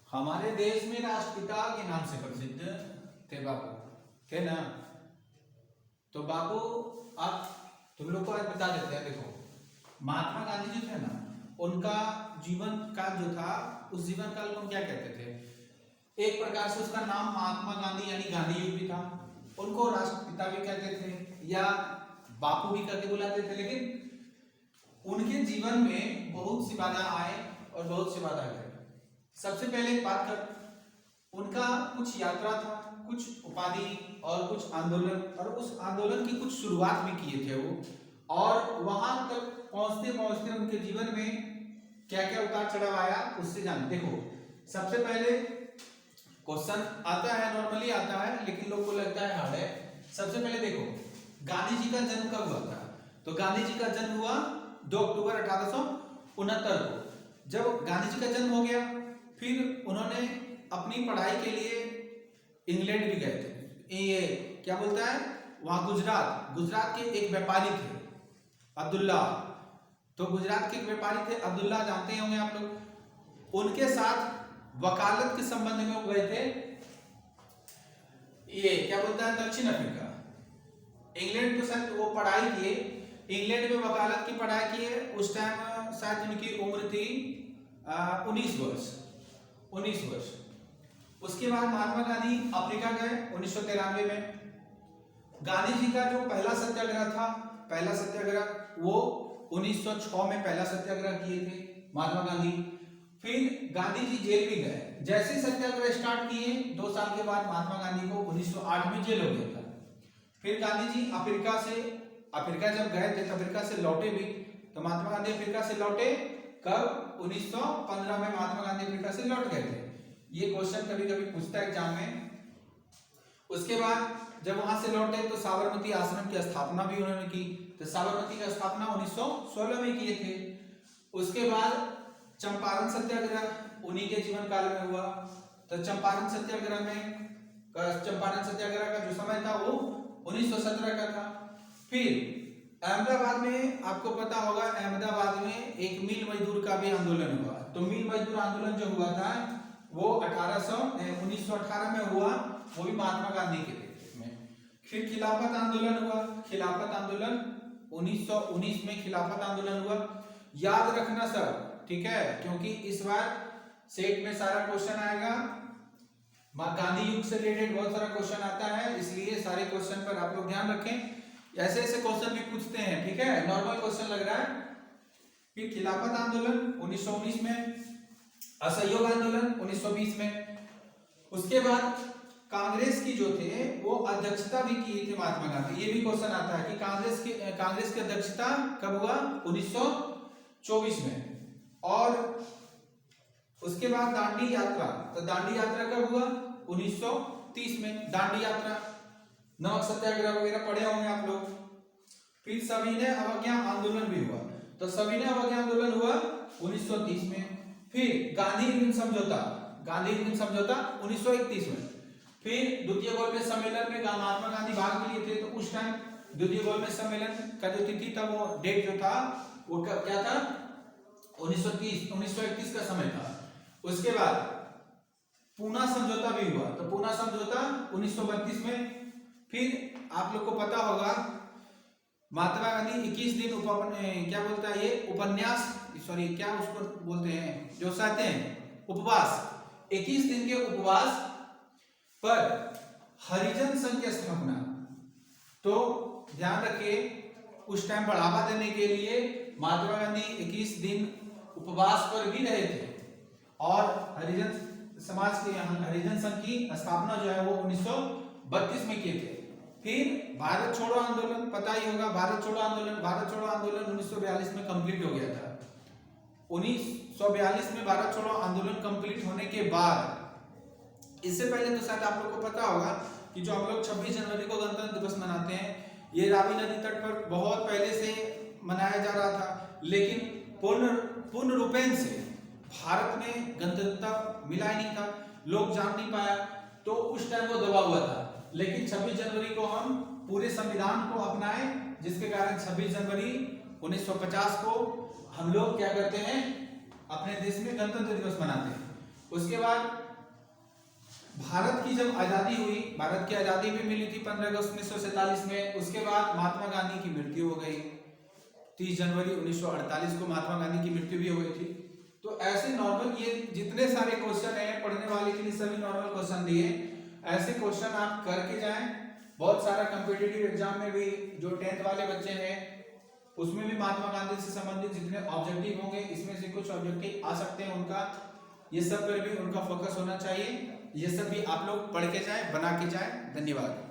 हमारे देश में राष्ट्रपिता के नाम से प्रसिद्ध थे बापू, थे ना। तो बापू आप तुम लोग को आज बता देते हैं। देखो, महात्मा गांधी जो थे ना, उनका जीवन काल जो था, उस जीवन काल को हम क्या कहते थे? एक प्रकार से उसका नाम महात्मा गांधी यानी गांधी युग भी था। उनको राष्ट्रपिता भी कहते थे या बापू भी करके बुलाते थे। लेकिन उनके जीवन में बहुत सी बाधा आए और बहुत सी बाधा गए। सबसे पहले एक बात कर, उनका कुछ यात्रा था, कुछ उपाधि और कुछ आंदोलन, और उस आंदोलन की कुछ शुरुआत भी किए थे वो, और वहां तक पहुंचते पहुंचते उनके जीवन में क्या क्या उतार चढ़ाव आया उससे जान। देखो, सबसे पहले क्वेश्चन आता है, नॉर्मली आता है, लेकिन लोग को लगता है हार्ड है। सबसे पहले देखो, गांधी जी का जन्म कब हुआ था? तो गांधी जी का जन्म हुआ 2 अक्टूबर 1869 को। जब गांधी जी का जन्म हो गया, फिर उन्होंने अपनी पढ़ाई के लिए इंग्लैंड भी गए थे। ये क्या बोलता है वहां, गुजरात के एक व्यापारी थे अब्दुल्ला। तो गुजरात के एक व्यापारी थे अब्दुल्ला, जानते होंगे आप लोग। उनके साथ वकालत के संबंध में वो गए थे, ये क्या बोलता है, दक्षिण अफ्रीका। इंग्लैंड के साथ वो पढ़ाई किए, इंग्लैंड में वकालत की पढ़ाई किए। उस टाइम शायद उनकी उम्र थी 19 वर्ष। उसके बाद महात्मा गांधी अफ्रीका गए 1993 में। गांधी जी का जो पहला सत्याग्रह था, पहला सत्याग्रह वो 1906 में पहला सत्याग्रह किए थे महात्मा गांधी। फिर गांधी जी जेल भी गए। जैसे सत्याग्रह स्टार्ट किए, 2 साल के बाद महात्मा गांधी को 1908 में जेल हो गया था। फिर गांधी जी अफ्रीका जब गए थे, तो अफ्रीका से लौटे भी। तो महात्मा गांधी अफ्रीका से लौटे कब? 1915 में महात्मा गांधी अफ्रीका से लौट गए थे। ये क्वेश्चन कभी कभी पूछता है एग्जाम में। उसके बाद जब वहां से लौटे तो साबरमती आश्रम की स्थापना भी उन्होंने की। तो साबरमती की स्थापना 1916 में किए थे। उसके बाद चंपारण सत्याग्रह उन्हीं के जीवन काल में हुआ। तो चंपारण सत्याग्रह का जो समय था वो 1917 का था। फिर अहमदाबाद में आपको पता होगा, अहमदाबाद में एक मिल मजदूर का भी आंदोलन हुआ। तो मिल मजदूर आंदोलन जो हुआ था वो 1918 में हुआ, वो भी महात्मा गांधी के में। फिर खिलाफत आंदोलन हुआ, खिलाफत आंदोलन 1919 में खिलाफत आंदोलन हुआ। याद रखना सर, ठीक है, क्योंकि इस बार सेट में सारा क्वेश्चन आएगा, गांधी युग से रिलेटेड बहुत सारा क्वेश्चन आता है, इसलिए सारे क्वेश्चन पर आप लोग ध्यान रखें। ऐसे ऐसे क्वेश्चन भी पूछते हैं, ठीक है, नॉर्मल क्वेश्चन लग रहा है। फिर खिलाफत आंदोलन 1919 में, असहयोग आंदोलन 1920 में। उसके बाद कांग्रेस की जो थे वो अध्यक्षता भी की थी महात्मा गांधी। ये भी क्वेश्चन आता है कि कांग्रेस की अध्यक्षता कब हुआ? 1924 में। और उसके बाद दांडी यात्रा, तो दांडी यात्रा कब हुआ? 1930 में दांडी यात्रा। नमक सत्याग्रह वगैरह पढ़े होंगे आप लोग। फिर सविनय अवज्ञा आंदोलन भी हुआ। तो सविनय अवज्ञा आंदोलन हुआ 1930 में। फिर गांधी इरविन समझौता 1931 में। फिर द्वितीय गोलमेज सम्मेलन में महात्मा गांधी भाग लिए थे। तो उस टाइम द्वितीय गोलमेज सम्मेलन का जो तिथि था, वो डेट जो था वो क्या था? 1931 का समय था। उसके बाद पूना समझौता भी हुआ। तो पूना समझौता 1932 में। फिर आप लोग को पता होगा महात्मा गांधी 21 दिन क्या बोलता है ये उपन्यास, सॉरी क्या उसको बोलते हैं जो सहते हैं, उपवास। 21 दिन के उपवास पर हरिजन संघ की स्थापना। तो ध्यान रखिए, उस टाइम बढ़ावा देने के लिए महात्मा गांधी 21 दिन उपवास पर भी रहे थे, और हरिजन समाज के हरिजन संघ की स्थापना जो है वो 1932 में किए थे। फिर भारत छोड़ो आंदोलन, पता ही होगा, भारत छोड़ो आंदोलन 1942 में कंप्लीट हो गया था। 1942 में भारत छोड़ो आंदोलन कंप्लीट होने के बाद, इससे पहले तो शायद आप लोग को पता होगा कि जो हम लोग 26 जनवरी को गणतंत्र दिवस मनाते हैं, ये रावी नदी तट पर बहुत पहले से मनाया जा रहा था, लेकिन पूर्ण रूपेण से भारत में गणतंत्रता मिला ही नहीं था, लोग जान नहीं पाया, तो उस टाइम वो दबा हुआ था। लेकिन 26 जनवरी को हम पूरे संविधान को अपनाए, जिसके कारण 26 जनवरी 1950 को हम लोग क्या करते हैं, अपने देश में गणतंत्र दिवस मनाते हैं। उसके बाद भारत की जब आज़ादी हुई, भारत की आज़ादी भी मिली थी 15 अगस्त 1947 में। उसके बाद महात्मा गांधी की मृत्यु हो गई, 30 जनवरी 1948 को महात्मा गांधी की मृत्यु भी हो गई थी। तो ऐसे नॉर्मल ये जितने सारे क्वेश्चन हैं पढ़ने वाले के लिए सभी नॉर्मल क्वेश्चन दिए, ऐसे क्वेश्चन आप करके जाएं। बहुत सारा कॉम्पिटिटिव एग्जाम में भी जो 10th वाले बच्चे हैं उसमें भी महात्मा गांधी से संबंधित जितने ऑब्जेक्टिव होंगे इसमें से कुछ ऑब्जेक्टिव आ सकते हैं उनका, ये सब पर भी उनका फोकस होना चाहिए। ये सब भी आप लोग पढ़ के जाएं, बना के जाएं। धन्यवाद।